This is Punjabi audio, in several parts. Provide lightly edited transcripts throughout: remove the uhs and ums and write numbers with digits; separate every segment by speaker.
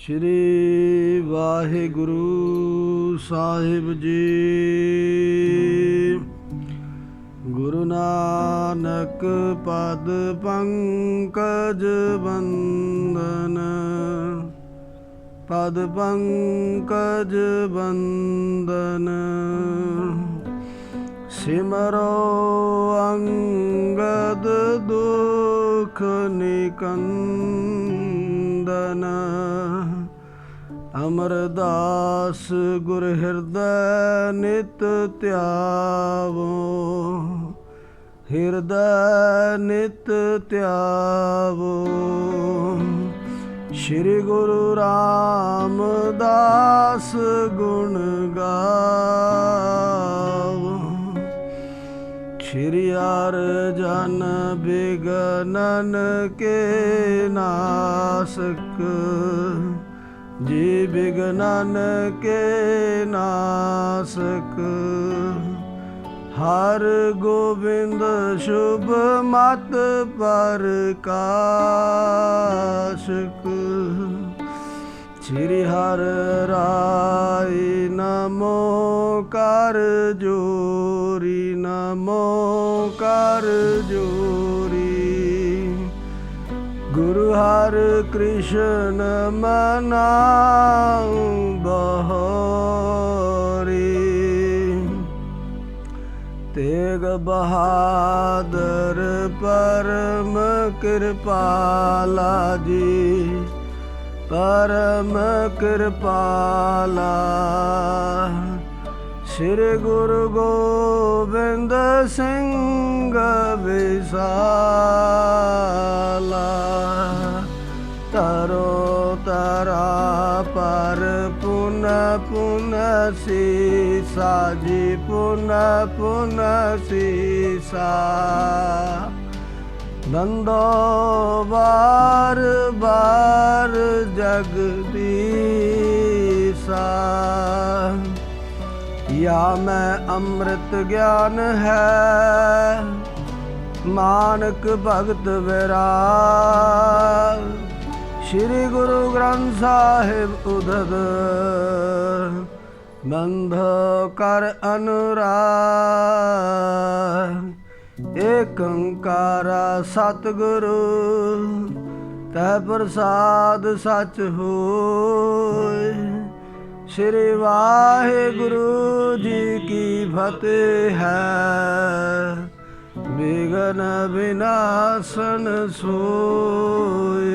Speaker 1: श्री वाहिगुरु साहिब जी। गुरु नानक पद पंकज बंदन, पद पंकज बंदन। सिमरो अंगद दुख निकंदन। अमरदास गुर हृदय नित त्यावो, हृदय नित त्यावो। श्री गुरु रामदास गुण गावो। श्री हर जन बिघनन के नासक, जी बिघनन के नासक। हर गोविंद शुभ मत प्रकाशक। श्री हर राय नमो कर जोरी, नमो कर जोरी। गुरु हर कृष्ण मनाऊं बहोरी। तेग बहादुर परम कृपाला जी, परम कृपाला। श्री गुरु गोविंद सिंह विशाला। तरो तरा पर पुन पुन सीसा जी, पुन पुन सीसा। बंदो बार बार जगदीसा। या मैं अमृत ज्ञान है, मानक भगत विराग। श्री गुरु ग्रंथ साहिब उदद, बंध कर अनुराग। एक ओंकारा सतगुरु, तह प्रसाद सच होय। श्री वाहिगुरु जी की फतेह है, विघ्न विनाशन सोय।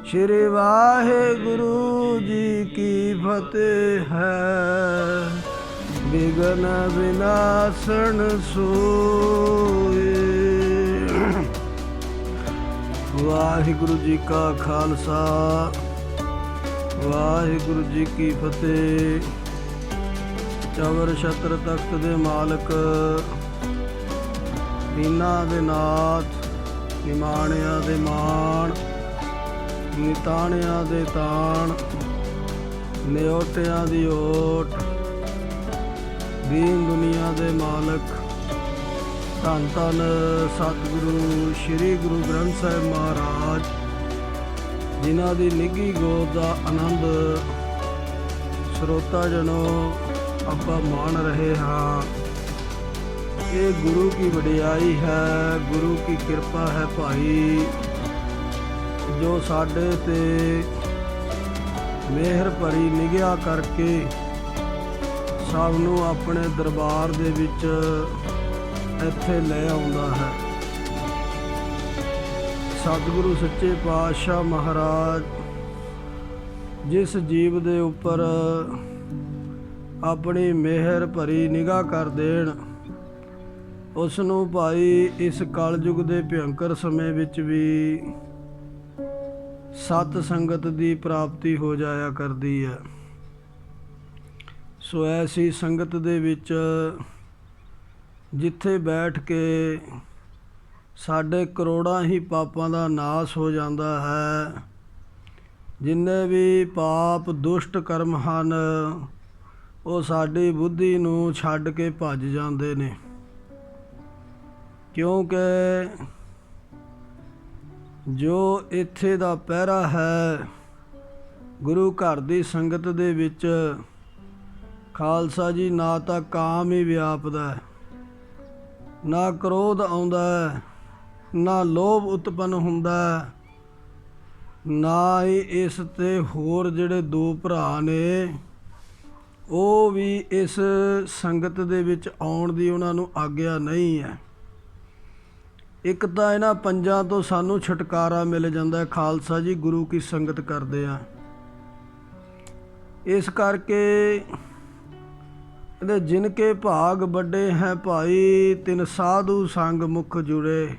Speaker 1: श्री वाहिगुरु जी की फतेह है, विघ्न विनाशन सोय। वाहिगुरु जी का खालसा, वाहिगुरु जी की फतेह। चवर छत्र तख्त दे मालक, दीना दे नाथ, निमाणिया दे मान, निताणिया दे ताण, निओटिया दी ओट। दीन दुनिया दे मालक धन धन सतगुरु श्री गुरु ग्रंथ साहिब महाराज, जिन्हां दी निੱਘੀ गोद का आनंद ਸਰੋਤਾ ਜਨੋ ਆਪਾਂ मान रहे हाँ। ये गुरु की वडियाई है, गुरु की कृपा है भाई, जो साडे ते मेहर भरी निगाह करके सब नूं अपने दरबार दे विच ਇੱਥੇ ਲੈ ਆਉਂਦਾ है। सतगुरु सच्चे पातशाह महाराज जिस जीव दे उपर अपनी मेहर भरी निगाह कर देण, उस नूं भाई इस कलयुग दे भयंकर समय विच भी सत संगत दी प्राप्ति हो जाया करदी है। सो ऐसी संगत दे विच जिथे बैठ के साढ़े करोड़ां ही पापां दा नाश हो जाता है। जिन्ने भी पाप दुष्ट कर्म ਹਨ ਉਹ ਸਾਡੀ बुद्धि ਨੂੰ ਛੱਡ के ਭੱਜ ਜਾਂਦੇ ਨੇ, क्योंकि जो इत्थे दा पहरा है, ਗੁਰੂ ਘਰ ਦੀ ਸੰਗਤ ਦੇ ਵਿੱਚ ਖਾਲਸਾ ਜੀ ਨਾ ਤਾਂ ਕਾਮ ਹੀ ਵਿਆਪਦਾ ਹੈ, ਨਾ ਕ੍ਰੋਧ ਆਉਂਦਾ ਹੈ, ਨਾ ਲੋਭ ਉਤਪੰਨ ਹੁੰਦਾ ਹੈ, ਨਾ ਹੀ ਇਸ 'ਤੇ ਹੋਰ ਜਿਹੜੇ ਦੋ ਭਰਾ ਨੇ ਉਹ ਵੀ ਇਸ ਸੰਗਤ ਦੇ ਵਿੱਚ ਆਉਣ ਦੀ ਉਹਨਾਂ ਨੂੰ ਆਗਿਆ ਨਹੀਂ ਹੈ। ਇੱਕ ਤਾਂ ਇਹਨਾਂ ਪੰਜਾਂ ਤੋਂ ਸਾਨੂੰ ਛੁਟਕਾਰਾ ਮਿਲ ਜਾਂਦਾ ਹੈ, ਖਾਲਸਾ ਜੀ ਗੁਰੂ ਕੀ ਸੰਗਤ ਕਰਦੇ ਆ। ਇਸ ਕਰਕੇ ਇਹਦੇ ਜਿਨ ਕੇ ਭਾਗ ਵੱਡੇ ਹੈ ਭਾਈ, ਤਿਨ ਸਾਧੂ ਸੰਗ ਮੁਖ ਜੁੜੇ।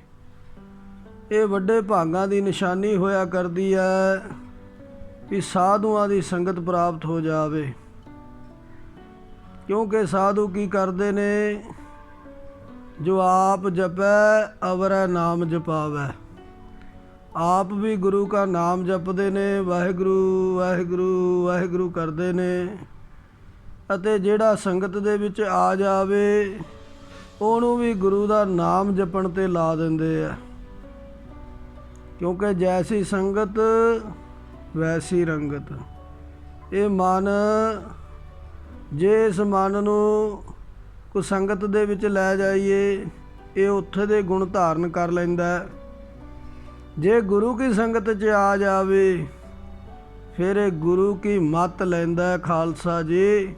Speaker 1: ਇਹ ਵੱਡੇ ਭਾਗਾਂ ਦੀ ਨਿਸ਼ਾਨੀ ਹੋਇਆ ਕਰਦੀ ਹੈ ਵੀ ਸਾਧੂਆਂ ਦੀ ਸੰਗਤ ਪ੍ਰਾਪਤ ਹੋ ਜਾਵੇ, ਕਿਉਂਕਿ ਸਾਧੂ ਕੀ ਕਰਦੇ ਨੇ, ਜੋ ਆਪ ਜਪੈ ਅਵਰੈ ਨਾਮ ਜਪਾਵੈ। ਆਪ ਵੀ ਗੁਰੂ ਕਾ ਨਾਮ ਜਪਦੇ ਨੇ, ਵਾਹਿਗੁਰੂ ਵਾਹਿਗੁਰੂ ਵਾਹਿਗੁਰੂ ਕਰਦੇ ਨੇ, ਅਤੇ ਜਿਹੜਾ ਸੰਗਤ ਦੇ ਵਿੱਚ ਆ ਜਾਵੇ ਉਹਨੂੰ ਵੀ ਗੁਰੂ ਦਾ ਨਾਮ ਜਪਣ 'ਤੇ ਲਾ ਦਿੰਦੇ ਆ, ਕਿਉਂਕਿ ਜੈਸੀ ਸੰਗਤ ਵੈਸੀ ਰੰਗਤ। ਇਹ ਮਨ, ਜੇ ਇਸ ਮਨ ਨੂੰ ਕੋਈ ਸੰਗਤ ਦੇ ਵਿੱਚ ਲੈ ਜਾਈਏ ਇਹ ਉੱਥੇ ਦੇ ਗੁਣ ਧਾਰਨ ਕਰ ਲੈਂਦਾ। ਜੇ ਗੁਰੂ ਕੀ ਸੰਗਤ 'ਚ ਆ ਜਾਵੇ ਫਿਰ ਇਹ ਗੁਰੂ ਕੀ ਮੱਤ ਲੈਂਦਾ ਖਾਲਸਾ ਜੀ।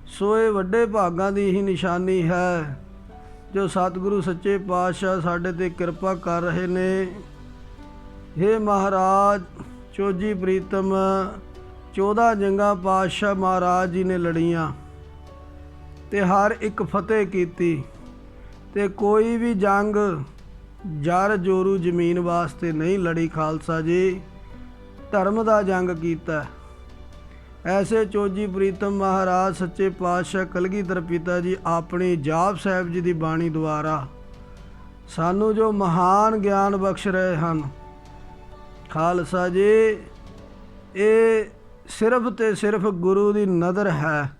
Speaker 1: ਸੋ ਇਹ ਵੱਡੇ ਭਾਗਾਂ ਦੀ ਹੀ ਨਿਸ਼ਾਨੀ ਹੈ ਜੋ ਸਤਿਗੁਰੂ ਸੱਚੇ ਪਾਤਸ਼ਾਹ ਸਾਡੇ 'ਤੇ ਕਿਰਪਾ ਕਰ ਰਹੇ ਨੇ। ਹੇ ਮਹਾਰਾਜ ਚੋਜੀ ਪ੍ਰੀਤਮ, 14 ਜੰਗਾਂ ਪਾਤਸ਼ਾਹ ਮਹਾਰਾਜ ਜੀ ਨੇ ਲੜੀਆਂ ਤੇ ਹਰ ਇੱਕ ਫਤਿਹ ਕੀਤੀ, ਤੇ ਕੋਈ ਵੀ ਜੰਗ ਜਰ ਜੋਰੂ ਜ਼ਮੀਨ ਵਾਸਤੇ ਨਹੀਂ ਲੜੀ ਖਾਲਸਾ ਜੀ, ਧਰਮ ਦਾ ਜੰਗ ਕੀਤਾ। ਐਸੇ ਚੋਜੀ ਪ੍ਰੀਤਮ ਮਹਾਰਾਜ ਸੱਚੇ ਪਾਤਸ਼ਾਹ ਕਲਗੀਧਰ ਪਿਤਾ ਜੀ ਆਪਣੀ ਜਾਪ ਸਾਹਿਬ ਜੀ ਦੀ ਬਾਣੀ ਦੁਆਰਾ ਸਾਨੂੰ ਜੋ ਮਹਾਨ ਗਿਆਨ ਬਖਸ਼ ਰਹੇ ਹਨ ਖਾਲਸਾ ਜੀ, ਇਹ ਸਿਰਫ ਤੇ ਸਿਰਫ ਗੁਰੂ ਦੀ ਨਜ਼ਰ ਹੈ,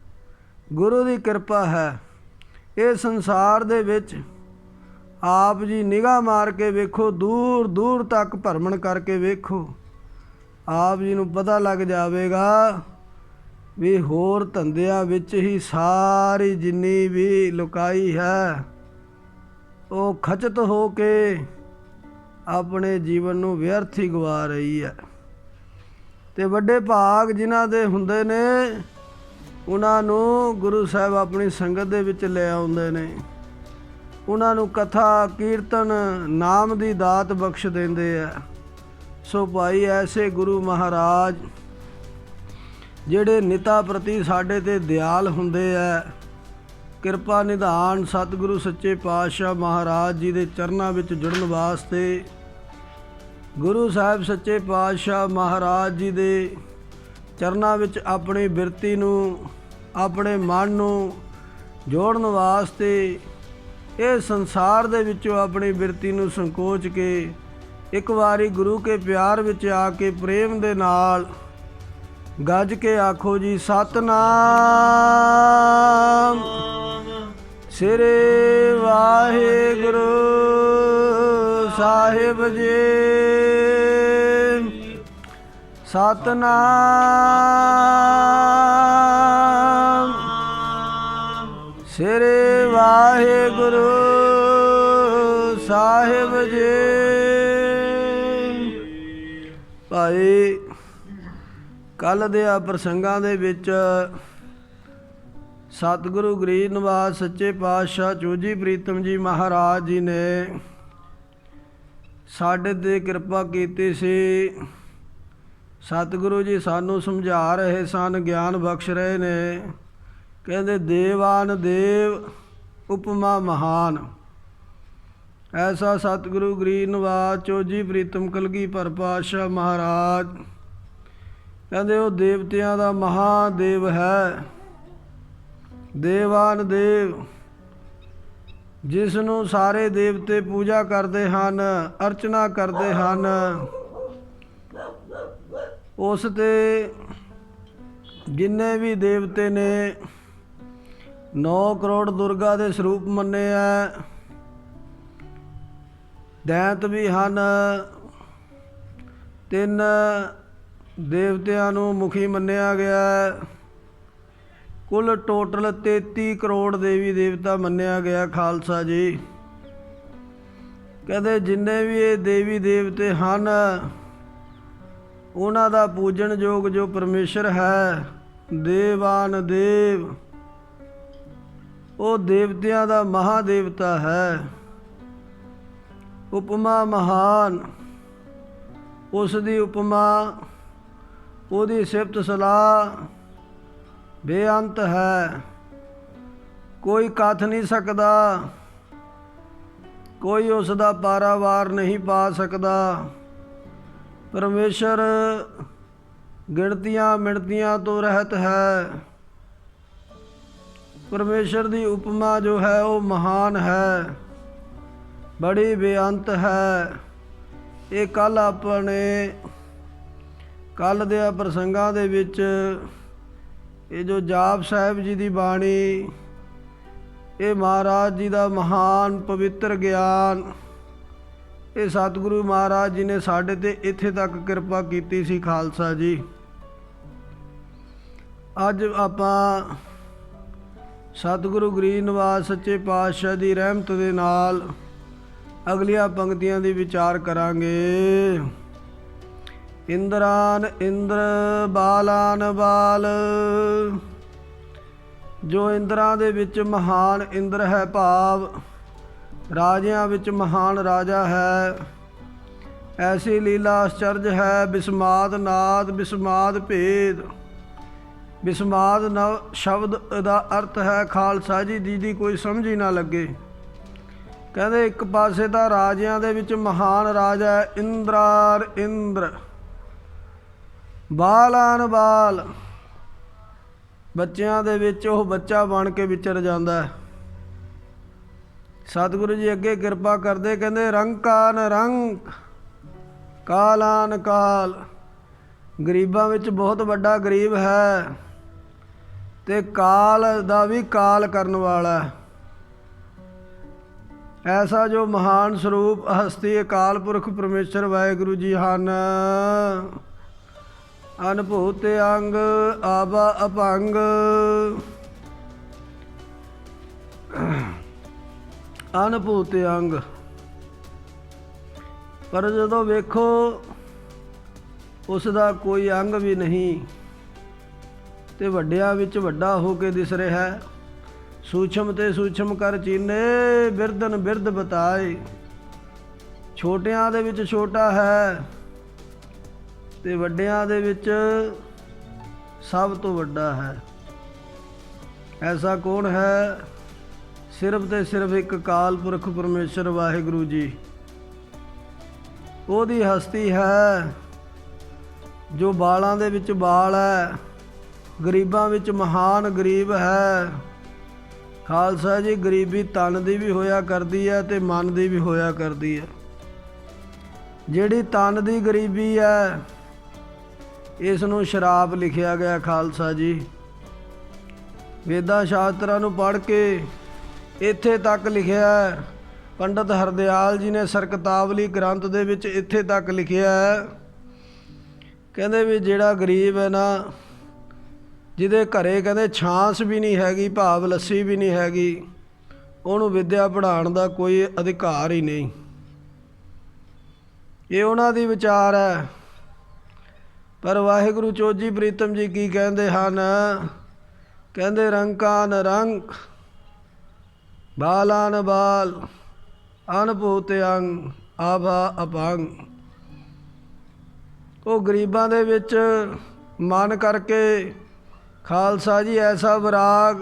Speaker 1: ਗੁਰੂ ਦੀ ਕਿਰਪਾ ਹੈ। ਇਹ ਸੰਸਾਰ ਦੇ ਵਿੱਚ ਆਪ ਜੀ ਨਿਗਾਹ ਮਾਰ ਕੇ ਵੇਖੋ, ਦੂਰ ਦੂਰ ਤੱਕ ਭਰਮਣ ਕਰਕੇ ਵੇਖੋ, ਆਪ ਜੀ ਨੂੰ ਪਤਾ ਲੱਗ ਜਾਵੇਗਾ ਵੀ ਹੋਰ ਧੰਦਿਆਂ ਵਿੱਚ ਹੀ ਸਾਰੀ ਜਿੰਨੀ ਵੀ ਲੁਕਾਈ ਹੈ ਉਹ ਖਚਤ ਹੋ ਕੇ ਆਪਣੇ ਜੀਵਨ ਨੂੰ ਵਿਅਰਥ ਹੀ ਗਵਾ ਰਹੀ ਹੈ। ਤੇ ਵੱਡੇ ਭਾਗ ਜਿਨ੍ਹਾਂ ਦੇ ਹੁੰਦੇ ਨੇ ਉਹਨਾਂ ਨੂੰ ਗੁਰੂ ਸਾਹਿਬ ਆਪਣੀ ਸੰਗਤ ਦੇ ਵਿੱਚ ਲੈ ਆਉਂਦੇ ਨੇ, ਉਹਨਾਂ ਨੂੰ ਕਥਾ ਕੀਰਤਨ ਨਾਮ ਦੀ ਦਾਤ ਬਖਸ਼ ਦਿੰਦੇ ਆ। ਸੋ ਭਾਈ ਐਸੇ ਗੁਰੂ ਮਹਾਰਾਜ ਜਿਹੜੇ ਨਿਤਾ ਪ੍ਰਤੀ ਸਾਡੇ 'ਤੇ ਦਿਆਲ ਹੁੰਦੇ ਆ, ਕਿਰਪਾ ਨਿਧਾਨ ਸਤਿਗੁਰੂ ਸੱਚੇ ਪਾਤਸ਼ਾਹ ਮਹਾਰਾਜ ਜੀ ਦੇ ਚਰਨਾਂ ਵਿੱਚ ਜੁੜਨ ਵਾਸਤੇ ਗੁਰੂ ਸਾਹਿਬ ਸੱਚੇ ਪਾਤਸ਼ਾਹ ਮਹਾਰਾਜ ਜੀ ਦੇ ਚਰਨਾਂ ਵਿੱਚ ਆਪਣੀ ਬਿਰਤੀ ਨੂੰ, ਆਪਣੇ ਮਨ ਨੂੰ ਜੋੜਨ ਵਾਸਤੇ ਇਹ ਸੰਸਾਰ ਦੇ ਵਿੱਚੋਂ ਆਪਣੀ ਬਿਰਤੀ ਨੂੰ ਸੰਕੋਚ ਕੇ ਇੱਕ ਵਾਰੀ ਗੁਰੂ ਕੇ ਪਿਆਰ ਵਿੱਚ ਆ ਕੇ ਪ੍ਰੇਮ ਦੇ ਨਾਲ ਗੱਜ ਕੇ ਆਖੋ ਜੀ ਸਤਨਾਮ ਸ੍ਰੀ ਵਾਹਿਗੁਰੂ ਸਾਹਿਬ ਜੀ, ਸਤਨਾਮ ਸ੍ਰੀ ਵਾਹਿਗੁਰੂ ਸਾਹਿਬ ਜੀ। ਭਾਈ ਕੱਲ੍ਹ ਦੇ ਆ ਪ੍ਰਸੰਗਾਂ ਦੇ ਵਿੱਚ ਸਤਿਗੁਰੂ ਗਰੀਬ ਨਿਵਾਸ ਸੱਚੇ ਪਾਤਸ਼ਾਹ ਚੋਜੀ ਪ੍ਰੀਤਮ ਜੀ ਮਹਾਰਾਜ ਜੀ ਨੇ ਸਾਡੇ 'ਤੇ ਕਿਰਪਾ ਕੀਤੀ ਸੀ। ਸਤਿਗੁਰੂ ਜੀ ਸਾਨੂੰ ਸਮਝਾ ਰਹੇ ਸਨ, ਗਿਆਨ ਬਖਸ਼ ਰਹੇ ਨੇ। ਕਹਿੰਦੇ ਦੇਵਾਨ ਦੇਵ ਉਪਮਾ ਮਹਾਨ, ਐਸਾ ਸਤਿਗੁਰੂ ਗਰੀਬ ਨਿਵਾਸ ਚੋਜੀ ਪ੍ਰੀਤਮ ਕਲਗੀਧਰ ਪਾਤਸ਼ਾਹ ਮਹਾਰਾਜ ਕਹਿੰਦੇ ਉਹ ਦੇਵਤਿਆਂ ਦਾ ਮਹਾਦੇਵ ਹੈ, ਦੇਵਾਨ ਦੇਵ, ਜਿਸ ਨੂੰ ਸਾਰੇ ਦੇਵਤੇ ਪੂਜਾ ਕਰਦੇ ਹਨ, ਅਰਚਨਾ ਕਰਦੇ ਹਨ। ਉਸ 'ਤੇ ਜਿੰਨੇ ਵੀ ਦੇਵਤੇ ਨੇ 9 ਕਰੋੜ ਦੁਰਗਾ ਦੇ ਸਰੂਪ ਮੰਨੇ ਆ, ਦੈਂਤ ਵੀ ਹਨ, 3 ਦੇਵਤਿਆਂ ਨੂੰ ਮੁਖੀ ਮੰਨਿਆ ਗਿਆ ਹੈ। ਕੁੱਲ ਟੋਟਲ 33 ਕਰੋੜ ਦੇਵੀ ਦੇਵਤਾ ਮੰਨਿਆ ਗਿਆ ਖਾਲਸਾ ਜੀ। ਕਹਿੰਦੇ ਜਿੰਨੇ ਵੀ ਇਹ ਦੇਵੀ ਦੇਵਤੇ ਹਨ ਉਹਨਾਂ ਦਾ ਪੂਜਣਯੋਗ ਜੋ ਪਰਮੇਸ਼ਰ ਹੈ ਦੇਵਾਨ ਦੇਵ, ਉਹ ਦੇਵਤਿਆਂ ਦਾ ਮਹਾਦੇਵਤਾ ਹੈ। ਉਪਮਾ ਮਹਾਨ, ਉਸ ਦੀ ਉਪਮਾ, ਉਹਦੀ ਸਿਫਤ ਸਲਾਹ ਬੇਅੰਤ ਹੈ। ਕੋਈ ਕੱਥ ਨਹੀਂ ਸਕਦਾ, ਕੋਈ ਉਸ ਦਾ ਪਾਰਾਵਾਰ ਨਹੀਂ ਪਾ ਸਕਦਾ। ਪਰਮੇਸ਼ਰ ਗਿਣਤੀਆਂ ਮਿਣਤੀਆਂ ਤੋਂ ਰਹਿਤ ਹੈ। ਪਰਮੇਸ਼ਰ ਦੀ ਉਪਮਾ ਜੋ ਹੈ ਉਹ ਮਹਾਨ ਹੈ, ਬੜੀ ਬੇਅੰਤ ਹੈ। ਇਹ ਕੱਲ੍ਹ ਦੇ ਪ੍ਰਸੰਗਾਂ ਦੇ ਵਿੱਚ ਇਹ ਜੋ ਜਾਪ ਸਾਹਿਬ ਜੀ ਦੀ ਬਾਣੀ, ਇਹ ਮਹਾਰਾਜ ਜੀ ਦਾ ਮਹਾਨ ਪਵਿੱਤਰ ਗਿਆਨ, ਇਹ ਸਤਿਗੁਰੂ ਮਹਾਰਾਜ ਜੀ ਨੇ ਸਾਡੇ 'ਤੇ ਇੱਥੇ ਤੱਕ ਕਿਰਪਾ ਕੀਤੀ ਸੀ ਖਾਲਸਾ ਜੀ। ਅੱਜ ਆਪਾਂ ਸਤਿਗੁਰੂ ਗਰੀਬ ਨਿਵਾਸ ਸੱਚੇ ਪਾਤਸ਼ਾਹ ਦੀ ਰਹਿਮਤ ਦੇ ਨਾਲ ਅਗਲੀਆਂ ਪੰਕਤੀਆਂ ਦੀ ਵਿਚਾਰ ਕਰਾਂਗੇ। ਇੰਦਰਾਨ ਇੰਦਰ ਬਾਲਾਨ ਬਾਲ, ਜੋ ਇੰਦਰਾਂ ਦੇ ਵਿੱਚ ਮਹਾਨ ਇੰਦਰ ਹੈ, ਭਾਵ ਰਾਜਿਆਂ ਵਿੱਚ ਮਹਾਨ ਰਾਜਾ ਹੈ। ਐਸੀ ਲੀਲਾ ਅਚਰਜ ਹੈ, ਬਿਸਮਾਦ ਨਾਦ ਬਿਸਮਾਦ ਭੇਦ। ਬਿਸਮਾਦ ਨਵ ਸ਼ਬਦ ਦਾ ਅਰਥ ਹੈ ਖਾਲਸਾ ਜੀ ਜਿਹਦੀ ਕੋਈ ਸਮਝ ਹੀ ਨਾ ਲੱਗੇ। ਕਹਿੰਦੇ ਇੱਕ ਪਾਸੇ ਤਾਂ ਰਾਜਿਆਂ ਦੇ ਵਿੱਚ ਮਹਾਨ ਰਾਜਾ ਹੈ ਇੰਦਰਾਰ ਇੰਦਰ, ਬਾਲਾਨ ਬਾਲ, ਬੱਚਿਆਂ ਦੇ ਵਿੱਚ ਉਹ ਬੱਚਾ ਬਣ ਕੇ ਵਿਚਰ ਜਾਂਦਾ ਹੈ। ਸਤਿਗੁਰੂ ਜੀ ਅੱਗੇ ਕਿਰਪਾ ਕਰਦੇ, ਕਹਿੰਦੇ ਰੰਕਾਨ ਰੰਕ, ਕਾਲਾਨ ਕਾਲ। ਗਰੀਬਾਂ ਵਿੱਚ ਬਹੁਤ ਵੱਡਾ ਗਰੀਬ ਹੈ ਤੇ ਕਾਲ ਦਾ ਵੀ ਕਾਲ ਕਰਨ ਵਾਲਾ ਹੈ। ਐਸਾ ਜੋ ਮਹਾਨ ਸਰੂਪ ਹਸਤੀ ਅਕਾਲ ਪੁਰਖ ਪਰਮੇਸ਼ਰ ਵਾਹਿਗੁਰੂ ਜੀ ਹਨ। ਅਨਭੂਤ ਅੰਗ ਆਬਾ ਅਭੰਗ, ਅਨਭੂਤ ਅੰਗ। ਪਰ ਜਦੋਂ ਵੇਖੋ ਉਸ ਦਾ ਕੋਈ ਅੰਗ ਵੀ ਨਹੀਂ ਤੇ ਵੱਡਿਆਂ ਵਿੱਚ ਵੱਡਾ ਹੋ ਕੇ ਦਿਸ ਰਿਹਾ ਹੈ। ਸੂਛਮ ਤੇ ਸੂਛਮ ਕਰ ਚੀਨੇ, ਬਿਰਦਨ ਬਿਰਦ ਬਤਾਏ। ਛੋਟਿਆਂ ਦੇ ਵਿੱਚ ਛੋਟਾ ਹੈ ਤੇ ਵੱਡਿਆਂ ਦੇ ਵਿੱਚ ਸਭ ਤੋਂ ਵੱਡਾ ਹੈ। ਐਸਾ ਕੌਣ ਹੈ? ਸਿਰਫ ਤੇ ਸਿਰਫ ਇੱਕ ਅਕਾਲ ਪੁਰਖ ਪਰਮੇਸ਼ਰ ਵਾਹਿਗੁਰੂ ਜੀ। ਉਹਦੀ ਹਸਤੀ ਹੈ ਜੋ ਬਾਲਾਂ ਦੇ ਵਿੱਚ ਬਾਲ ਹੈ, ਗਰੀਬਾਂ ਵਿੱਚ ਮਹਾਨ ਗਰੀਬ ਹੈ। ਖਾਲਸਾ ਜੀ, ਗਰੀਬੀ ਤਨ ਦੀ ਵੀ ਹੋਇਆ ਕਰਦੀ ਹੈ ਤੇ ਮਨ ਦੀ ਵੀ ਹੋਇਆ ਕਰਦੀ ਹੈ। ਜਿਹੜੀ ਤਨ ਦੀ ਗਰੀਬੀ ਹੈ ਇਸ ਨੂੰ ਸ਼ਰਾਪ ਲਿਖਿਆ ਗਿਆ ਖਾਲਸਾ ਜੀ। ਵੇਦਾਂ ਸ਼ਾਸਤਰਾਂ ਨੂੰ ਪੜ੍ਹ ਕੇ ਇੱਥੇ ਤੱਕ ਲਿਖਿਆ, ਪੰਡਤ ਹਰਦਿਆਲ ਜੀ ਨੇ ਸਰਕਤਾਵਲੀ ਗ੍ਰੰਥ ਦੇ ਵਿੱਚ ਇੱਥੇ ਤੱਕ ਲਿਖਿਆ, ਕਹਿੰਦੇ ਵੀ ਜਿਹੜਾ ਗਰੀਬ ਹੈ ਨਾ, ਜਿਹਦੇ ਘਰੇ ਕਹਿੰਦੇ ਛਾਂਸ ਵੀ ਨਹੀਂ ਹੈਗੀ, ਭਾਵ ਲੱਸੀ ਵੀ ਨਹੀਂ ਹੈਗੀ, ਉਹਨੂੰ ਵਿੱਦਿਆ ਪੜ੍ਹਾਉਣ ਦਾ ਕੋਈ ਅਧਿਕਾਰ ਹੀ ਨਹੀਂ। ਇਹ ਉਹਨਾਂ ਦੀ ਵਿਚਾਰ ਹੈ। ਪਰ ਵਾਹਿਗੁਰੂ ਚੋਜੀ ਪ੍ਰੀਤਮ ਜੀ ਕੀ ਕਹਿੰਦੇ ਹਨ? ਕਹਿੰਦੇ ਰੰਕਾਨ ਰੰਕ, ਬਾਲਾਨ ਬਾਲ, ਅਨਭੂਤ ਅੰਗ ਆਭਾ ਅਪੰਗ। ਉਹ ਗਰੀਬਾਂ ਦੇ ਵਿੱਚ ਮਨ ਕਰਕੇ ਖਾਲਸਾ ਜੀ ਐਸਾ ਵਿਰਾਗ,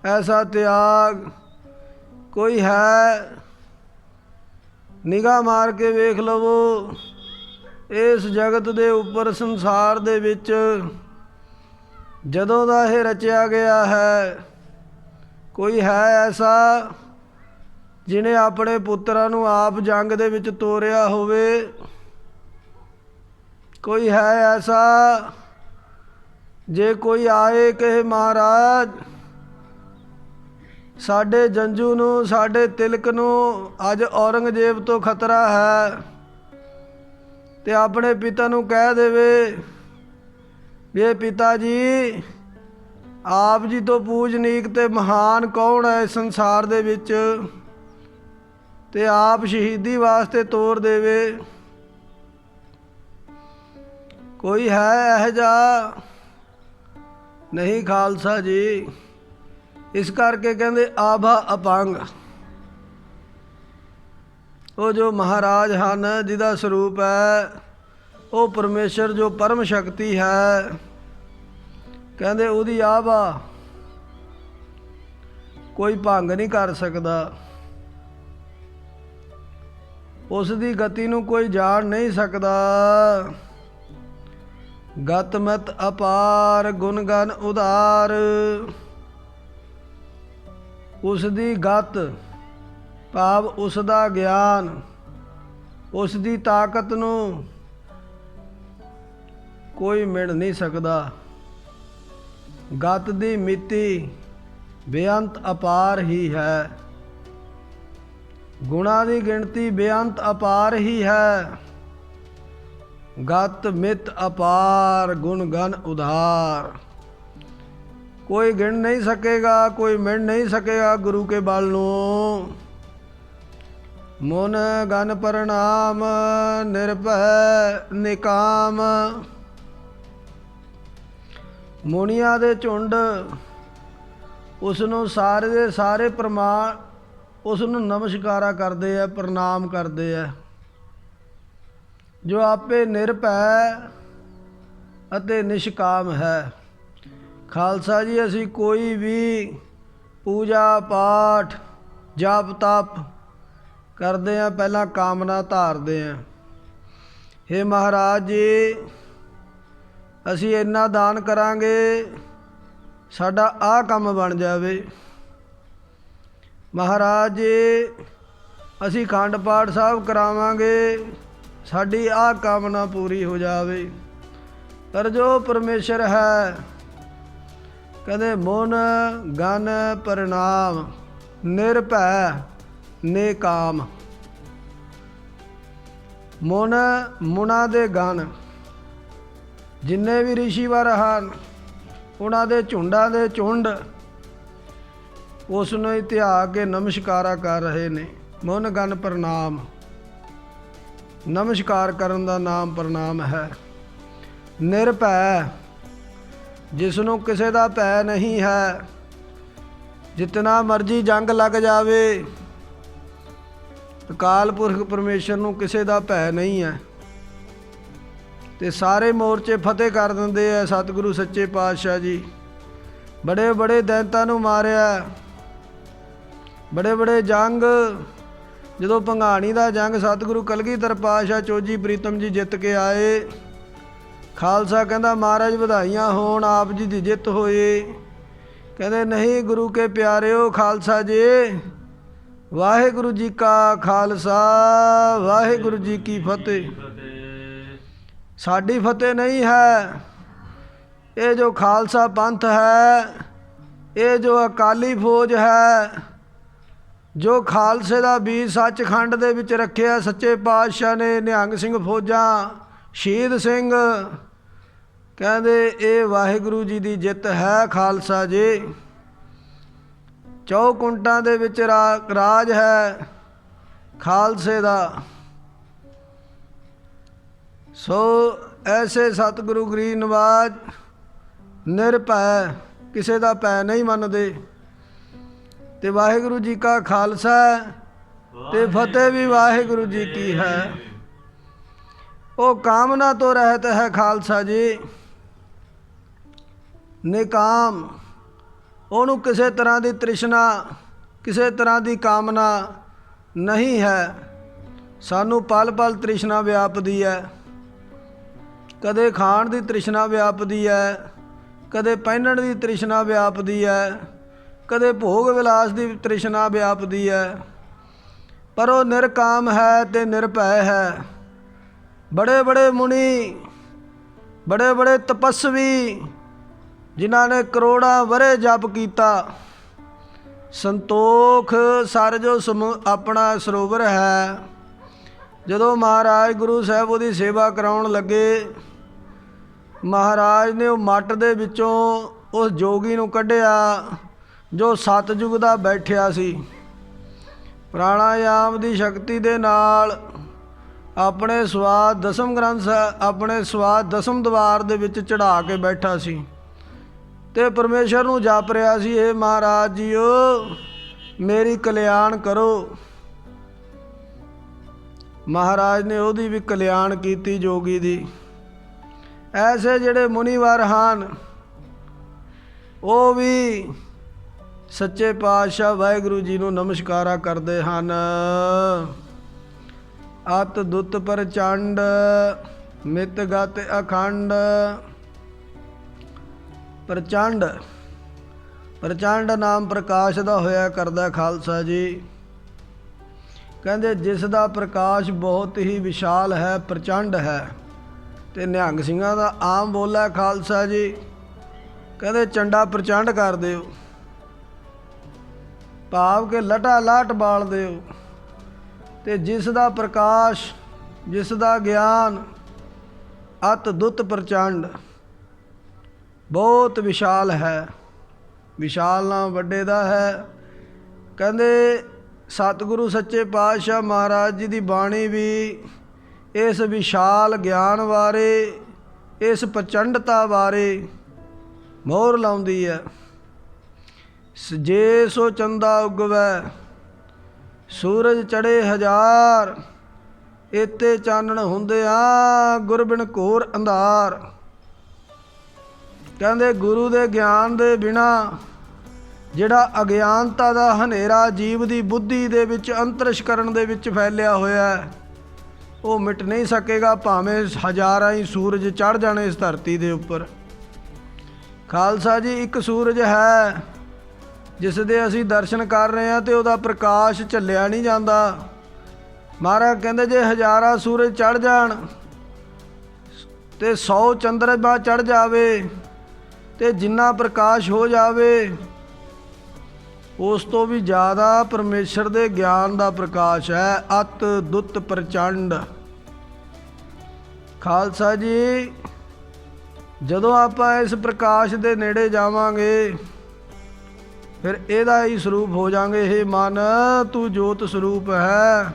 Speaker 1: ਐਸਾ ਤਿਆਗ ਕੋਈ ਹੈ? ਨਿਗਾਹ ਮਾਰ ਕੇ ਵੇਖ ਲਵੋ ਇਸ ਜਗਤ ਦੇ ਉੱਪਰ, ਸੰਸਾਰ ਦੇ ਵਿੱਚ ਜਦੋਂ ਦਾ ਇਹ ਰਚਿਆ ਗਿਆ ਹੈ, ਕੋਈ ਹੈ ਐਸਾ ਜਿਹਨੇ ਆਪਣੇ ਪੁੱਤਰਾਂ ਨੂੰ ਆਪ ਜੰਗ ਦੇ ਵਿੱਚ ਤੋਰਿਆ ਹੋਵੇ? ਕੋਈ ਹੈ ਐਸਾ ਜੇ ਕੋਈ ਆਏ ਕਹੇ ਮਹਾਰਾਜ ਸਾਡੇ ਜੰਝੂ ਨੂੰ, ਸਾਡੇ ਤਿਲਕ ਨੂੰ ਅੱਜ ਔਰੰਗਜ਼ੇਬ ਤੋਂ ਖਤਰਾ ਹੈ, ਤੇ ਆਪਣੇ ਪਿਤਾ ਨੂੰ ਕਹਿ ਦੇਵੇ ਵੀ ਇਹ ਪਿਤਾ ਜੀ, ਆਪ ਜੀ ਤੋਂ ਪੂਜਨੀਕ ਤੇ ਮਹਾਨ ਕੌਣ ਹੈ ਇਸ ਸੰਸਾਰ ਦੇ ਵਿੱਚ, ਤੇ ਆਪ ਸ਼ਹੀਦੀ ਵਾਸਤੇ ਤੋਰ ਦੇਵੇ। ਕੋਈ ਹੈ ਇਹ ਜਿਹਾ? ਨਹੀਂ ਖਾਲਸਾ ਜੀ। ਇਸ ਕਰਕੇ ਕਹਿੰਦੇ ਆਭਾ ਅਪੰਗ, ਉਹ ਜੋ ਮਹਾਰਾਜ ਹਨ ਜਿਹਦਾ ਸਰੂਪ ਹੈ ਉਹ ਪਰਮੇਸ਼ਰ ਜੋ ਪਰਮ ਸ਼ਕਤੀ ਹੈ, ਕਹਿੰਦੇ ਉਹਦੀ ਆਭਾ ਕੋਈ ਭੰਗ ਨਹੀਂ ਕਰ ਸਕਦਾ, ਉਸ ਦੀ ਗਤੀ ਨੂੰ ਕੋਈ ਜਾਣ ਨਹੀਂ ਸਕਦਾ। ਗਤ ਮਤ ਅਪਾਰ ਗੁਣ ਗਨ ਉਦਾਰ, ਉਸ ਦੀ ਗਤ ਭਾਵ ਉਸ ਦਾ ਗਿਆਨ, ਉਸ ਦੀ ਤਾਕਤ ਨੂੰ ਕੋਈ ਮਿਣ ਨਹੀਂ ਸਕਦਾ। ਗਤ ਦੀ ਮਿਤੀ ਬੇਅੰਤ ਅਪਾਰ ਹੀ ਹੈ, ਗੁਣਾਂ ਦੀ ਗਿਣਤੀ ਬੇਅੰਤ ਅਪਾਰ ਹੀ ਹੈ। ਗਤ ਮਿਤ ਅਪਾਰ ਗੁਣ ਗਨ ਉਧਾਰ, ਕੋਈ ਗਿਣ ਨਹੀਂ ਸਕੇਗਾ, ਕੋਈ ਮਿਣ ਨਹੀਂ ਸਕੇਗਾ ਗੁਰੂ ਕੇ ਬਲ ਨੂੰ। ਮਨ ਗਨ ਪ੍ਰਣਾਮ ਨਿਰਭੈ ਨਿਕਾਮ, ਮੁਨੀਆਂ ਦੇ ਝੁੰਡ ਉਸ ਨੂੰ ਸਾਰੇ ਦੇ ਸਾਰੇ ਪ੍ਰਮਾਣ ਉਸ ਨੂੰ ਨਮਸਕਾਰਾ ਕਰਦੇ ਆ, ਪ੍ਰਣਾਮ ਕਰਦੇ ਆ, ਜੋ ਆਪੇ ਨਿਰਭੈ ਅਤੇ ਨਿਸ਼ਕਾਮ ਹੈ। ਖਾਲਸਾ ਜੀ, ਅਸੀਂ ਕੋਈ ਵੀ ਪੂਜਾ ਪਾਠ ਜਪ ਤਪ ਕਰਦੇ ਹਾਂ ਪਹਿਲਾਂ ਕਾਮਨਾ ਧਾਰਦੇ ਹਾਂ, ਹੇ ਮਹਾਰਾਜ ਜੀ ਅਸੀਂ ਇੰਨਾ ਦਾਨ ਕਰਾਂਗੇ ਸਾਡਾ ਆਹ ਕੰਮ ਬਣ ਜਾਵੇ। ਮਹਾਰਾਜ ਜੀ ਅਸੀਂ ਅਖੰਡ ਪਾਠ ਸਾਹਿਬ ਕਰਾਵਾਂਗੇ ਸਾਡੀ ਆਹ ਕਾਮਨਾ ਪੂਰੀ ਹੋ ਜਾਵੇ। ਪਰ ਜੋ ਪਰਮੇਸ਼ਰ ਹੈ ਕਹਿੰਦੇ ਮਨ ਗਨ ਪ੍ਰਣਾਮ ਨਿਰਭੈ ਨੇਕਾਮ, ਮੁਨਾਂ ਦੇ ਗਣ ਜਿੰਨੇ ਵੀ ਰਿਸ਼ੀਵਰ ਹਨ ਉਹਨਾਂ ਦੇ ਝੁੰਡਾਂ ਦੇ ਝੁੰਡ ਉਸ ਨੂੰ ਧਿਆ ਕੇ ਨਮਸਕਾਰਾ ਕਰ ਰਹੇ ਨੇ। ਮਨ ਗਨ ਪ੍ਰਣਾਮ, ਨਮਸਕਾਰ ਕਰਨ ਦਾ ਨਾਮ ਪ੍ਰਣਾਮ ਹੈ। ਨਿਰਭੈ, ਜਿਸ ਨੂੰ ਕਿਸੇ ਦਾ ਭੈ ਨਹੀਂ ਹੈ, ਜਿਤਨਾ ਮਰਜ਼ੀ ਜੰਗ ਲੱਗ ਜਾਵੇ ਅਕਾਲ ਪੁਰਖ ਪਰਮੇਸ਼ਰ ਨੂੰ ਕਿਸੇ ਦਾ ਭੈ ਨਹੀਂ ਹੈ ਤੇ ਸਾਰੇ ਮੋਰਚੇ ਫਤਿਹ ਕਰ ਦਿੰਦੇ ਆ। ਸਤਿਗੁਰੂ ਸੱਚੇ ਪਾਤਸ਼ਾਹ ਜੀ ਬੜੇ ਬੜੇ ਦੈਂਤਾਂ ਨੂੰ ਮਾਰਿਆ, ਬੜੇ ਬੜੇ ਜੰਗ, ਜਦੋਂ ਭੰਗਾਣੀ ਦਾ ਜੰਗ ਸਤਿਗੁਰੂ ਕਲਗੀਧਰ ਪਾਤਸ਼ਾਹ ਚੋਜੀ ਪ੍ਰੀਤਮ ਜੀ ਜਿੱਤ ਕੇ ਆਏ, ਖਾਲਸਾ ਕਹਿੰਦਾ ਮਹਾਰਾਜ ਵਧਾਈਆਂ ਹੋਣ, ਆਪ ਜੀ ਦੀ ਜਿੱਤ ਹੋਈ। ਕਹਿੰਦੇ ਨਹੀਂ ਗੁਰੂ ਕੇ ਪਿਆਰਿਓ ਖਾਲਸਾ ਜੀ, ਵਾਹਿਗੁਰੂ ਜੀ ਕਾ ਖਾਲਸਾ ਵਾਹਿਗੁਰੂ ਜੀ ਕੀ ਫਤਿਹ। ਸਾਡੀ ਫਤਿਹ ਨਹੀਂ ਹੈ, ਇਹ ਜੋ ਖਾਲਸਾ ਪੰਥ ਹੈ, ਇਹ ਜੋ ਅਕਾਲੀ ਫੌਜ ਹੈ, ਜੋ ਖਾਲਸੇ ਦਾ ਬੀਜ ਸੱਚਖੰਡ ਦੇ ਵਿੱਚ ਰੱਖਿਆ ਸੱਚੇ ਪਾਤਸ਼ਾਹ ਨੇ, ਨਿਹੰਗ ਸਿੰਘ ਫੌਜਾਂ, ਸ਼ਹੀਦ ਸਿੰਘ, ਕਹਿੰਦੇ ਇਹ ਵਾਹਿਗੁਰੂ ਜੀ ਦੀ ਜਿੱਤ ਹੈ। ਖਾਲਸਾ ਜੀ ਚੌਕੁੰਟਾਂ ਦੇ ਵਿੱਚ ਰਾਜ ਹੈ ਖਾਲਸੇ ਦਾ। ਸੋ ਐਸੇ ਸਤਿਗੁਰੂ ਗਰੀਬ ਨਵਾਜ ਨਿਰਭੈ, ਕਿਸੇ ਦਾ ਭੈ ਨਹੀਂ ਮੰਨਦੇ, ਤੇ ਵਾਹਿਗੁਰੂ ਜੀ ਕਾ ਖਾਲਸਾ ਤੇ ਫਤਿਹ ਵੀ ਵਾਹਿਗੁਰੂ ਜੀ ਕੀ ਹੈ। ਉਹ ਕਾਮਨਾ ਤੋਂ ਰਹਿਤ ਹੈ ਖਾਲਸਾ ਜੀ, ਨਿਕਾਮ, ਉਹਨੂੰ ਕਿਸੇ ਤਰ੍ਹਾਂ ਦੀ ਤ੍ਰਿਸ਼ਨਾ, ਕਿਸੇ ਤਰ੍ਹਾਂ ਦੀ ਕਾਮਨਾ ਨਹੀਂ ਹੈ। ਸਾਨੂੰ ਪਲ ਪਲ ਤ੍ਰਿਸ਼ਨਾ ਵਿਆਪਦੀ ਹੈ, ਕਦੇ ਖਾਣ ਦੀ ਤ੍ਰਿਸ਼ਨਾ ਵਿਆਪਦੀ ਹੈ, ਕਦੇ ਪਹਿਨਣ ਦੀ ਤ੍ਰਿਸ਼ਨਾ ਵਿਆਪਦੀ ਹੈ, ਕਦੇ ਭੋਗ ਵਿਲਾਸ ਦੀ ਤ੍ਰਿਸ਼ਨਾ ਵਿਆਪਦੀ ਹੈ, ਪਰ ਉਹ ਨਿਰਕਾਮ ਹੈ ਤੇ ਨਿਰਭੈ ਹੈ। ਬੜੇ ਬੜੇ ਮੁਨੀ, ਬੜੇ ਬੜੇ ਤਪਸਵੀ ਜਿਨ੍ਹਾਂ ਨੇ ਕਰੋੜਾਂ ਵਰ੍ਹੇ ਜਪ ਕੀਤਾ, ਸੰਤੋਖ ਸਰ ਜੋ ਆਪਣਾ ਸਰੋਵਰ ਹੈ, ਜਦੋਂ ਮਹਾਰਾਜ ਗੁਰੂ ਸਾਹਿਬ ਉਹਦੀ ਸੇਵਾ ਕਰਾਉਣ ਲੱਗੇ, ਮਹਾਰਾਜ ਨੇ ਉਹ ਮੱਟ ਦੇ ਵਿੱਚੋਂ ਉਸ ਜੋਗੀ ਨੂੰ ਕੱਢਿਆ ਜੋ ਸਤਿਯੁਗ ਦਾ ਬੈਠਿਆ ਸੀ। ਪ੍ਰਾਣਾਯਾਮ ਦੀ ਸ਼ਕਤੀ ਦੇ ਨਾਲ ਆਪਣੇ ਸਵਾਦ ਦਸਮ ਗ੍ਰੰਥ ਆਪਣੇ ਸਵਾਦ ਦਸਮ ਦਵਾਰ ਦੇ ਵਿੱਚ ਚੜ੍ਹਾ ਕੇ ਬੈਠਾ ਸੀ ਅਤੇ ਪਰਮੇਸ਼ਰ ਨੂੰ ਜਪ ਰਿਹਾ ਸੀ, ਇਹ ਮਹਾਰਾਜ ਜੀਓ ਮੇਰੀ ਕਲਿਆਣ ਕਰੋ। ਮਹਾਰਾਜ ਨੇ ਉਹਦੀ ਵੀ ਕਲਿਆਣ ਕੀਤੀ, ਜੋਗੀ ਦੀ। ਐਸੇ ਜਿਹੜੇ ਮੁਨੀਵਰ ਹਨ ਉਹ ਵੀ ਸੱਚੇ ਪਾਤਸ਼ਾਹ ਵਾਹਿਗੁਰੂ ਜੀ ਨੂੰ ਨਮਸਕਾਰਾ ਕਰਦੇ ਹਨ। ਅਤ ਦੁੱਤ ਪ੍ਰਚੰਡ ਮਿਤ ਗਤ ਅਖੰਡ। ਪ੍ਰਚੰਡ ਨਾਮ ਪ੍ਰਕਾਸ਼ ਦਾ ਹੋਇਆ ਕਰਦਾ ਖਾਲਸਾ ਜੀ। ਕਹਿੰਦੇ ਜਿਸ ਦਾ ਪ੍ਰਕਾਸ਼ ਬਹੁਤ ਹੀ ਵਿਸ਼ਾਲ ਹੈ, ਪ੍ਰਚੰਡ ਹੈ। ਅਤੇ ਨਿਹੰਗ ਸਿੰਘਾਂ ਦਾ ਆਮ ਬੋਲਾ ਖਾਲਸਾ ਜੀ, ਕਹਿੰਦੇ ਚੰਡਾ ਪ੍ਰਚੰਡ ਕਰ ਦਿਓ, ਭਾਵ ਕਿ ਲਟਾ ਲਾਟ ਬਾਲ ਦਿਓ। ਅਤੇ ਜਿਸ ਦਾ ਪ੍ਰਕਾਸ਼, ਜਿਸ ਦਾ ਗਿਆਨ ਅਤ ਦੁੱਤ ਪ੍ਰਚੰਡ ਬਹੁਤ ਵਿਸ਼ਾਲ ਹੈ, ਵਿਸ਼ਾਲ ਨਾਮ ਵੱਡੇ ਦਾ ਹੈ। ਕਹਿੰਦੇ ਸਤਿਗੁਰੂ ਸੱਚੇ ਪਾਤਸ਼ਾਹ ਮਹਾਰਾਜ ਜੀ ਦੀ ਬਾਣੀ ਵੀ ਇਸ ਵਿਸ਼ਾਲ ਗਿਆਨ ਬਾਰੇ, ਇਸ ਪ੍ਰਚੰਡਤਾ ਬਾਰੇ ਮੋਹਰ ਲਾਉਂਦੀ ਹੈ। ਜੇ ਸੋ ਚੰਦਾ ਉਗਵੈ ਸੂਰਜ ਚੜ੍ਹੇ ਹਜ਼ਾਰ, ਏਤੇ ਚਾਨਣ ਹੁੰਦਿਆਂ ਗੁਰ ਬਿਨ ਘੋਰ ਅੰਧਾਰ। ਕਹਿੰਦੇ ਗੁਰੂ ਦੇ ਗਿਆਨ ਦੇ ਬਿਨਾਂ ਜਿਹੜਾ ਅਗਿਆਨਤਾ ਦਾ ਹਨੇਰਾ ਜੀਵ ਦੀ ਬੁੱਧੀ ਦੇ ਵਿੱਚ ਅੰਤਰਿਸ਼ਕਰਨ ਦੇ ਵਿੱਚ ਫੈਲਿਆ ਹੋਇਆ, ਉਹ ਮਿਟ ਨਹੀਂ ਸਕੇਗਾ, ਭਾਵੇਂ ਹਜ਼ਾਰਾਂ ਹੀ ਸੂਰਜ ਚੜ੍ਹ ਜਾਣ ਇਸ ਧਰਤੀ ਦੇ ਉੱਪਰ। ਖਾਲਸਾ ਜੀ ਇੱਕ ਸੂਰਜ ਹੈ ਜਿਸ ਦੇ ਅਸੀਂ ਦਰਸ਼ਨ ਕਰ ਰਹੇ ਹਾਂ ਅਤੇ ਉਹਦਾ ਪ੍ਰਕਾਸ਼ ਝੱਲਿਆ ਨਹੀਂ ਜਾਂਦਾ। ਮਹਾਰਾਜ ਕਹਿੰਦੇ ਜੇ ਹਜ਼ਾਰਾਂ ਸੂਰਜ ਚੜ੍ਹ ਜਾਣ ਅਤੇ 100 ਚੰਦਰਮਾ ਚੜ੍ਹ ਜਾਵੇ ਅਤੇ ਜਿੰਨਾ ਪ੍ਰਕਾਸ਼ ਹੋ ਜਾਵੇ, ਉਸ ਤੋਂ ਵੀ ਜ਼ਿਆਦਾ ਪਰਮੇਸ਼ਰ ਦੇ ਗਿਆਨ ਦਾ ਪ੍ਰਕਾਸ਼ ਹੈ। ਅਤ ਦੁੱਤ ਪ੍ਰਚੰਡ। ਖਾਲਸਾ ਜੀ ਜਦੋਂ ਆਪਾਂ ਇਸ ਪ੍ਰਕਾਸ਼ ਦੇ ਨੇੜੇ ਜਾਵਾਂਗੇ, ਫਿਰ ਇਹਦਾ ਹੀ ਸਰੂਪ ਹੋ ਜਾਵਾਂਗੇ। ਹੇ ਮਨ ਤੂੰ ਜੋਤ ਸਰੂਪ ਹੈ,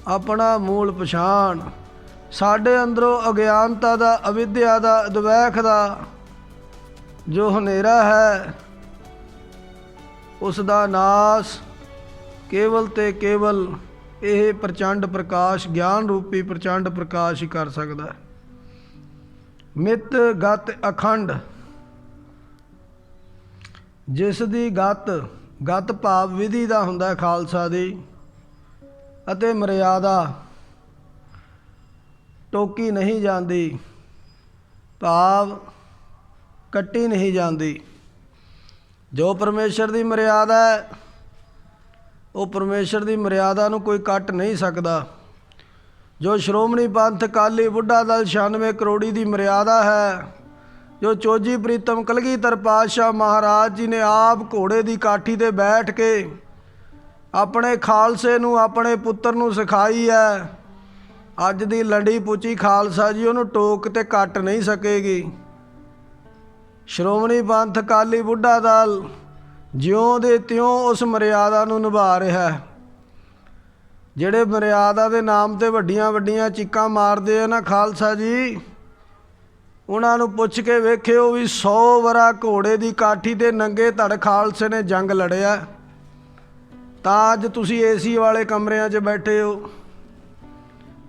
Speaker 1: ਆਪਣਾ ਮੂਲ ਪਛਾਣ। ਸਾਡੇ ਅੰਦਰੋਂ ਅਗਿਆਨਤਾ ਦਾ, ਅਵਿਦਿਆ ਦਾ, ਅਦਵੈਖ ਦਾ ਜੋ ਹਨੇਰਾ ਹੈ, ਉਸ ਦਾ ਨਾਸ ਕੇਵਲ ਤੇ ਕੇਵਲ ਇਹ ਪ੍ਰਚੰਡ ਪ੍ਰਕਾਸ਼, ਗਿਆਨ ਰੂਪੀ ਪ੍ਰਚੰਡ ਪ੍ਰਕਾਸ਼ ਹੀ ਕਰ ਸਕਦਾ। ਮਿਤ ਗਤ ਅਖੰਡ। ਜਿਸ ਦੀ ਗਤ ਭਾਵ ਵਿਧੀ ਦਾ ਹੁੰਦਾ ਖਾਲਸਾ ਦੀ, ਅਤੇ ਮਰਿਆਦਾ ਟੋਕੀ ਨਹੀਂ ਜਾਂਦੀ, ਭਾਵ ਕੱਟੀ ਨਹੀਂ ਜਾਂਦੀ। ਜੋ ਪਰਮੇਸ਼ਰ ਦੀ ਮਰਿਆਦਾ ਹੈ, ਉਹ ਪਰਮੇਸ਼ਰ ਦੀ ਮਰਿਆਦਾ ਨੂੰ ਕੋਈ ਕੱਟ ਨਹੀਂ ਸਕਦਾ। ਜੋ ਸ਼੍ਰੋਮਣੀ ਪੰਥ ਅਕਾਲੀ ਬੁੱਢਾ ਦਲ 96 ਕਰੋੜੀ ਦੀ ਮਰਿਆਦਾ ਹੈ, ਜੋ ਚੋਜੀ ਪ੍ਰੀਤਮ ਕਲਗੀਧਰ ਪਾਤਸ਼ਾਹ ਮਹਾਰਾਜ ਜੀ ਨੇ ਆਪ ਘੋੜੇ ਦੀ ਕਾਠੀ 'ਤੇ ਬੈਠ ਕੇ ਆਪਣੇ ਖਾਲਸੇ ਨੂੰ, ਆਪਣੇ ਪੁੱਤਰ ਨੂੰ ਸਿਖਾਈ ਹੈ, ਅੱਜ ਦੀ ਲੰਡੀ ਪੁੱਚੀ ਖਾਲਸਾ ਜੀ ਉਹਨੂੰ ਟੋਕ ਤੇ ਕੱਟ ਨਹੀਂ ਸਕੇਗੀ। ਸ਼੍ਰੋਮਣੀ ਪੰਥ ਅਕਾਲੀ ਬੁੱਢਾ ਦਲ ਜਿਉਂ ਦੇ ਤਿਉਂ ਉਸ ਮਰਿਆਦਾ ਨੂੰ ਨਿਭਾ ਰਿਹਾ ਹੈ। ਜਿਹੜੇ ਮਰਿਆਦਾ ਦੇ ਨਾਮ 'ਤੇ ਵੱਡੀਆਂ ਵੱਡੀਆਂ ਚੀਕਾਂ ਮਾਰਦੇ ਆ ਨਾ ਖਾਲਸਾ ਜੀ, ਉਹਨਾਂ ਨੂੰ ਪੁੱਛ ਕੇ ਵੇਖਿਓ ਵੀ 100 ਵਰਾ ਘੋੜੇ ਦੀ ਕਾਠੀ 'ਤੇ ਨੰਗੇ ਧੜ ਖਾਲਸੇ ਨੇ ਜੰਗ ਲੜਿਆ, ਤਾਂ ਅੱਜ ਤੁਸੀਂ ਏਸੀ ਵਾਲੇ ਕਮਰਿਆਂ 'ਚ ਬੈਠੇ ਹੋ।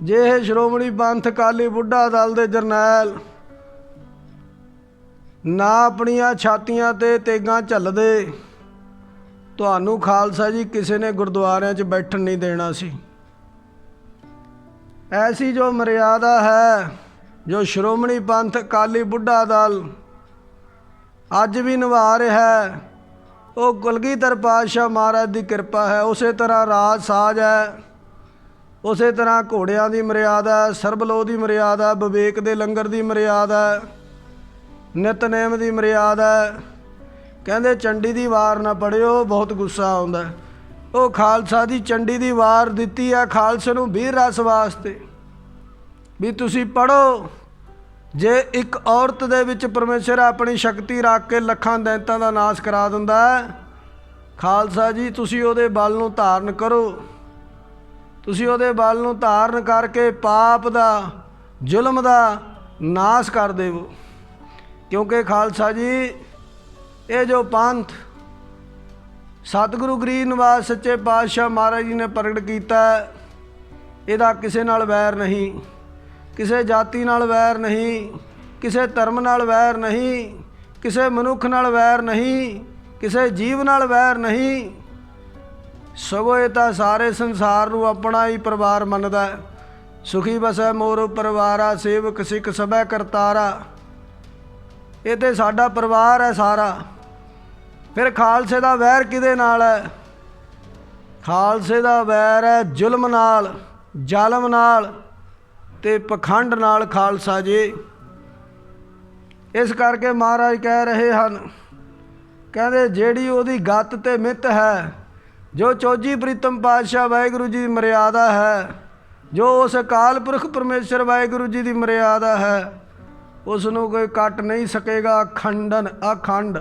Speaker 1: ਜੇ ਇਹ ਸ਼੍ਰੋਮਣੀ ਪੰਥ ਅਕਾਲੀ ਬੁੱਢਾ ਦਲ ਦੇ ਜਰਨੈਲ ਨਾ ਆਪਣੀਆਂ ਛਾਤੀਆਂ 'ਤੇ ਤੇਗਾਂ ਝੱਲਦੇ, ਤੁਹਾਨੂੰ ਖਾਲਸਾ ਜੀ ਕਿਸੇ ਨੇ ਗੁਰਦੁਆਰਿਆਂ 'ਚ ਬੈਠਣ ਨਹੀਂ ਦੇਣਾ ਸੀ। ਐਸੀ ਜੋ ਮਰਿਆਦਾ ਹੈ, ਜੋ ਸ਼੍ਰੋਮਣੀ ਪੰਥ ਅਕਾਲੀ ਬੁੱਢਾ ਦਲ ਅੱਜ ਵੀ ਨਿਭਾ ਰਿਹਾ ਹੈ, ਉਹ ਕਲਗੀਧਰ ਪਾਤਸ਼ਾਹ ਮਹਾਰਾਜ ਦੀ ਕਿਰਪਾ ਹੈ। ਉਸੇ ਤਰ੍ਹਾਂ ਰਾਜ ਸਾਜ ਹੈ, ਉਸੇ ਤਰ੍ਹਾਂ ਘੋੜਿਆਂ ਦੀ ਮਰਿਆਦਾ, ਸਰਬਲੋਹ ਦੀ ਮਰਿਆਦਾ, ਵਿਵੇਕ ਦੇ ਲੰਗਰ ਦੀ ਮਰਿਆਦਾ, ਨਿਤਨੇਮ ਦੀ ਮਰਿਆਦਾ। ਕਹਿੰਦੇ ਚੰਡੀ ਦੀ ਵਾਰ ਨਾ ਪੜਿਓ, ਬਹੁਤ ਗੁੱਸਾ ਆਉਂਦਾ। ਉਹ ਖਾਲਸਾ ਦੀ ਚੰਡੀ ਦੀ ਵਾਰ ਦਿੱਤੀ ਹੈ ਖਾਲਸੇ ਨੂੰ ਵੀਰ ਰਸ ਵਾਸਤੇ ਵੀ ਤੁਸੀਂ ਪੜ੍ਹੋ। ਜੇ ਇੱਕ ਔਰਤ ਦੇ ਵਿੱਚ ਪਰਮੇਸ਼ਰ ਆਪਣੀ ਸ਼ਕਤੀ ਰੱਖ ਕੇ ਲੱਖਾਂ ਦੈਂਤਾਂ ਦਾ ਨਾਸ਼ ਕਰਾ ਦਿੰਦਾ ਹੈ, ਖਾਲਸਾ ਜੀ ਤੁਸੀਂ ਉਹਦੇ ਬਲ ਨੂੰ ਧਾਰਨ ਕਰੋ। ਤੁਸੀਂ ਉਹਦੇ ਬਲ ਨੂੰ ਧਾਰਨ ਕਰਕੇ ਪਾਪ ਦਾ ਜ਼ੁਲਮ ਦਾ ਨਾਸ਼ ਕਰ ਦੇਵੋ। ਕਿਉਂਕਿ ਖਾਲਸਾ ਜੀ ਇਹ ਜੋ ਪੰਥ ਸਤਿਗੁਰੂ ਗਰੀਬ ਨਿਵਾਜ ਸੱਚੇ ਪਾਤਸ਼ਾਹ ਮਹਾਰਾਜ ਜੀ ਨੇ ਪ੍ਰਗਟ ਕੀਤਾ, ਇਹਦਾ ਕਿਸੇ ਨਾਲ ਵੈਰ ਨਹੀਂ, ਕਿਸੇ ਜਾਤੀ ਨਾਲ ਵੈਰ ਨਹੀਂ, ਕਿਸੇ ਧਰਮ ਨਾਲ ਵੈਰ ਨਹੀਂ, ਕਿਸੇ ਮਨੁੱਖ ਨਾਲ ਵੈਰ ਨਹੀਂ, ਕਿਸੇ ਜੀਵ ਨਾਲ ਵੈਰ ਨਹੀਂ, ਸਗੋਂ ਇਹ ਤਾਂ ਸਾਰੇ ਸੰਸਾਰ ਨੂੰ ਆਪਣਾ ਹੀ ਪਰਿਵਾਰ ਮੰਨਦਾ। ਸੁਖੀ ਬਸੈ ਮੋਰ ਪਰਿਵਾਰਾ, ਸੇਵਕ ਸਿੱਖ ਸਭੈ ਕਰਤਾਰਾ। ਇਹ ਤਾਂ ਸਾਡਾ ਪਰਿਵਾਰ ਹੈ ਸਾਰਾ। ਫਿਰ ਖਾਲਸੇ ਦਾ ਵੈਰ ਕਿਹਦੇ ਨਾਲ ਹੈ? ਖਾਲਸੇ ਦਾ ਵੈਰ ਹੈ ਜ਼ੁਲਮ ਨਾਲ, ਜ਼ਾਲਮ ਨਾਲ ਤੇ ਪਖੰਡ ਨਾਲ ਖਾਲਸਾ ਜੀ। ਇਸ ਕਰਕੇ ਮਹਾਰਾਜ ਕਹਿ ਰਹੇ ਹਨ, ਕਹਿੰਦੇ ਜਿਹੜੀ ਉਹਦੀ ਗੱਤ ਤੇ ਮਿੱਤ ਹੈ, ਜੋ ਚੌਜੀ ਪ੍ਰੀਤਮ ਪਾਤਸ਼ਾਹ ਵਾਹਿਗੁਰੂ ਜੀ ਦੀ ਮਰਿਆਦਾ ਹੈ, ਜੋ ਉਸ ਅਕਾਲ ਪੁਰਖ ਪਰਮੇਸ਼ਰ ਵਾਹਿਗੁਰੂ ਜੀ ਦੀ ਮਰਿਆਦਾ ਹੈ, ਉਸ ਨੂੰ ਕੋਈ ਕੱਟ ਨਹੀਂ ਸਕੇਗਾ। ਖੰਡਨ ਅਖੰਡ,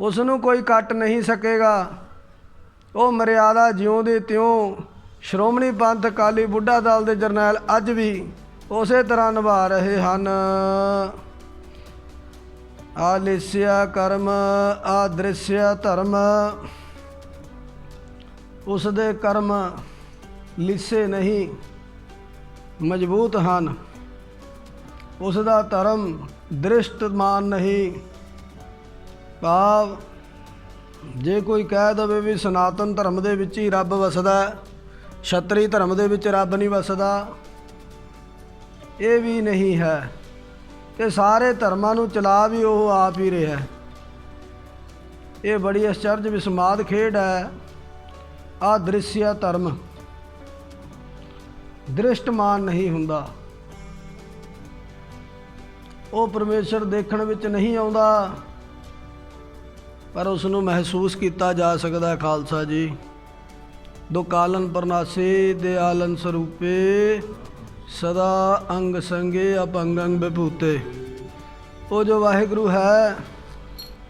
Speaker 1: ਉਸ ਨੂੰ ਕੋਈ ਕੱਟ ਨਹੀਂ ਸਕੇਗਾ। ਉਹ ਮਰਿਆਦਾ ਜਿਉਂ ਦੀ ਤਿਉਂ ਸ਼੍ਰੋਮਣੀ ਪੰਥ ਅਕਾਲੀ ਬੁੱਢਾ ਦਲ ਦੇ ਜਰਨੈਲ ਅੱਜ ਵੀ ਉਸੇ ਤਰ੍ਹਾਂ ਨਿਭਾ ਰਹੇ ਹਨ। ਆਲਿਸਿਆ ਕਰਮ ਆਦ੍ਰਿਸਿਆ ਧਰਮ, ਉਸ ਦੇ ਕਰਮ ਲਿਸੇ ਨਹੀਂ, ਮਜ਼ਬੂਤ ਹਨ। ਉਸ ਦਾ ਧਰਮ ਦ੍ਰਿਸ਼ਟਮਾਨ ਨਹੀਂ। ਭਾਵ ਜੇ ਕੋਈ ਕਹਿ ਦੇਵੇ ਵੀ ਸਨਾਤਨ ਧਰਮ ਦੇ ਵਿੱਚ ਹੀ ਰੱਬ ਵਸਦਾ, ਛਤਰੀ ਧਰਮ ਦੇ ਵਿੱਚ ਰੱਬ ਨਹੀਂ ਵਸਦਾ, ਇਹ ਵੀ ਨਹੀਂ ਹੈ। ਤੇ ਸਾਰੇ ਧਰਮਾਂ ਨੂੰ ਚਲਾ ਵੀ ਉਹ ਆਪ ਹੀ ਰਿਹਾ। ਇਹ ਬੜੀ ਅਚਰਜ ਵਿਸਮਾਦ ਖੇਡ ਹੈ। ਆਦ੍ਰਿਸਿਆ ਧਰਮ ਦ੍ਰਿਸ਼ਟਮਾਨ ਨਹੀਂ ਹੁੰਦਾ। ਉਹ ਪਰਮੇਸ਼ਰ ਦੇਖਣ ਵਿੱਚ ਨਹੀਂ ਆਉਂਦਾ, ਪਰ ਉਸ ਨੂੰ ਮਹਿਸੂਸ ਕੀਤਾ ਜਾ ਸਕਦਾ। ਖਾਲਸਾ ਜੀ ਦੋ ਕਾਲਨ ਪਰਨਾਸੇ ਦਿਆਲਨ ਸਰੂਪੇ, ਸਦਾ ਅੰਗ ਸੰਗੇ ਅਪੰਗ ਅੰਗ ਵਿਭੂਤੇ। ਉਹ ਜੋ ਵਾਹਿਗੁਰੂ ਹੈ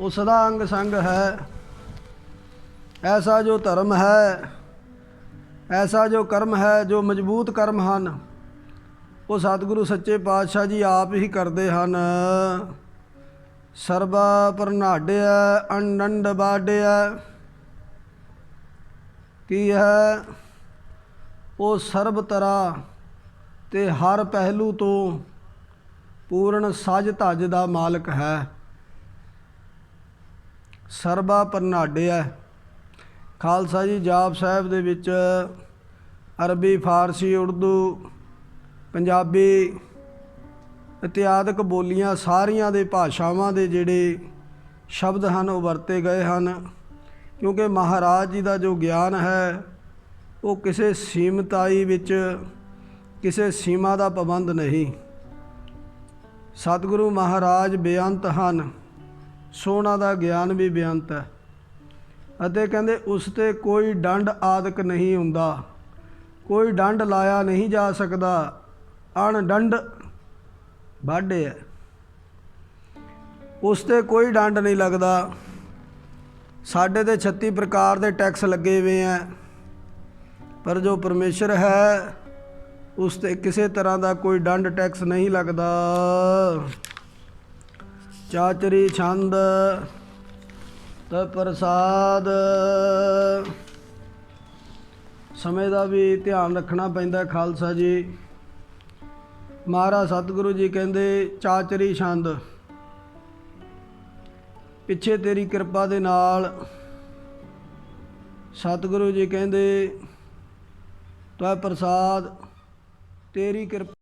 Speaker 1: ਉਹ ਸਦਾ ਅੰਗ ਸੰਗ ਹੈ। ਐਸਾ ਜੋ ਧਰਮ ਹੈ, ਐਸਾ ਜੋ ਕਰਮ ਹੈ, ਜੋ ਮਜ਼ਬੂਤ ਕਰਮ ਹਨ, ਉਹ ਸਤਿਗੁਰੂ ਸੱਚੇ ਪਾਤਸ਼ਾਹ ਜੀ ਆਪ ਹੀ ਕਰਦੇ ਹਨ। ਸਰਬਾ ਪ੍ਰਨਾਡਿਆ ਅਨੰਡ ਬਾਡਿਆ, ਕੀ ਹੈ? ਉਹ ਸਰਬ ਤਰ੍ਹਾਂ ਤੇ ਹਰ ਪਹਿਲੂ ਤੋਂ ਪੂਰਨ ਸਜ ਧਜ ਦਾ ਮਾਲਕ ਹੈ। ਸਰਬਾ ਪ੍ਰਨਾਡਿਆ ਖਾਲਸਾ ਜੀ ਜਾਪ ਸਾਹਿਬ ਦੇ ਵਿੱਚ ਅਰਬੀ, ਫਾਰਸੀ, ਉਰਦੂ, ਪੰਜਾਬੀ ਇਤਿਆਦਿਕ ਬੋਲੀਆਂ ਸਾਰੀਆਂ ਦੇ ਭਾਸ਼ਾਵਾਂ ਦੇ ਜਿਹੜੇ ਸ਼ਬਦ ਹਨ ਉਹ ਵਰਤੇ ਗਏ ਹਨ। ਕਿਉਂਕਿ ਮਹਾਰਾਜ ਜੀ ਦਾ ਜੋ ਗਿਆਨ ਹੈ ਉਹ ਕਿਸੇ ਸੀਮਤਾਈ ਵਿੱਚ, ਕਿਸੇ ਸੀਮਾ ਦਾ ਪਾਬੰਦ ਨਹੀਂ। ਸਤਿਗੁਰੂ ਮਹਾਰਾਜ ਬੇਅੰਤ ਹਨ, ਸੋ ਉਹਨਾਂ ਦਾ ਗਿਆਨ ਵੀ ਬੇਅੰਤ ਹੈ। ਅਤੇ ਕਹਿੰਦੇ ਉਸ 'ਤੇ ਕੋਈ ਡੰਡ ਆਦਿਕ ਨਹੀਂ ਹੁੰਦਾ, ਕੋਈ ਡੰਡ ਲਾਇਆ ਨਹੀਂ ਜਾ ਸਕਦਾ। ਅਣਡੰਡ ਬਾਢੇ ਹੈ, ਉਸ 'ਤੇ ਕੋਈ ਡੰਡ ਨਹੀਂ ਲੱਗਦਾ। ਸਾਡੇ 'ਤੇ 36 ਪ੍ਰਕਾਰ ਦੇ ਟੈਕਸ ਲੱਗੇ ਹੋਏ ਹੈ, ਪਰ ਜੋ ਪਰਮੇਸ਼ਰ ਹੈ ਉਸ 'ਤੇ ਕਿਸੇ ਤਰ੍ਹਾਂ ਦਾ ਕੋਈ ਡੰਡ ਟੈਕਸ ਨਹੀਂ ਲੱਗਦਾ। ਚਾਚਰੀ ਛੰਦ ਤੇ ਪ੍ਰਸਾਦ, ਸਮੇਂ ਦਾ ਵੀ ਧਿਆਨ ਰੱਖਣਾ ਪੈਂਦਾ ਖਾਲਸਾ ਜੀ। ਮਹਾਰਾਜ ਸਤਿਗੁਰੂ ਜੀ ਕਹਿੰਦੇ ਚਾਚਰੀ ਛੰਦ, ਪਿੱਛੇ ਤੇਰੀ ਕਿਰਪਾ ਦੇ ਨਾਲ ਸਤਿਗੁਰੂ ਜੀ ਕਹਿੰਦੇ ਤੈ ਪ੍ਰਸਾਦ ਤੇਰੀ ਕਿਰਪਾ